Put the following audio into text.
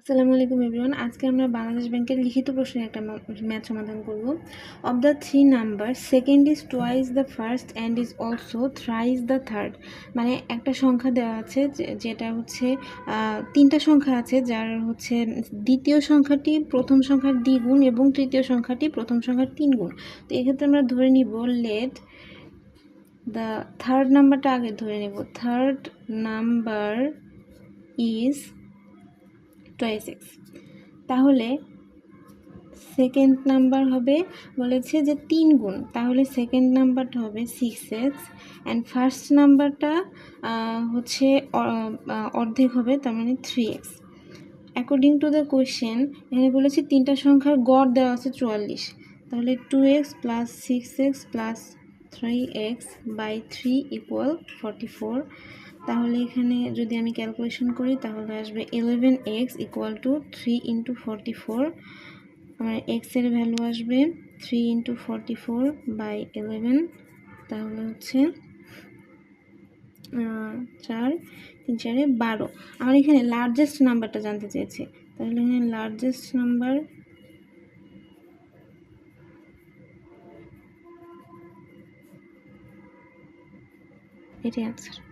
আসসালামু আলাইকুম এভরিওয়ান। আজকে আমরা বাংলাদেশ ব্যাংকের লিখিত প্রশ্নের একটা ম্যাথ সমাধান করব। Of the three number second is twice the first and is also thrice the third. মানে একটা সংখ্যা দেওয়া আছে যেটা হচ্ছে তিনটা সংখ্যা আছে, যার হচ্ছে দ্বিতীয় সংখ্যাটি প্রথম সংখ্যার দ্বিগুণ এবং তৃতীয় সংখ্যাটি প্রথম সংখ্যার 3 গুণ। তো এক্ষেত্রে আমরা ধরে নিব লেট দ্য থার্ড নাম্বারটা আগে ধরে নেব। Third number is twice x. তাহলে সেকেন্ড নাম্বার হবে, বলেছে যে 3 গুণ, তাহলে সেকেন্ড নাম্বারটা হবে 6x অ্যান্ড ফার্স্ট নাম্বারটা হচ্ছে অর্ধেক হবে, তার মানে 3x। According to the question এখানে বলেছে তিনটা সংখ্যার গড় দেওয়া আছে 44, তাহলে 2x plus 6x plus 3x by 3 equal 44। তাহলে এখানে যদি আমি ক্যালকুলেশন করি তাহলে আসবে 11x ইকুয়াল টু 3 ইন্টু 44। আমার এক্সের ভ্যালু আসবে 3 ইন্টু 44 বাই 11, তাহলে হচ্ছে 4 3 4 12। আমার এখানে লার্জেস্ট নাম্বারটা জানতে চেয়েছে, তাহলে এখানে লার্জেস্ট নাম্বার এটাই আনসার।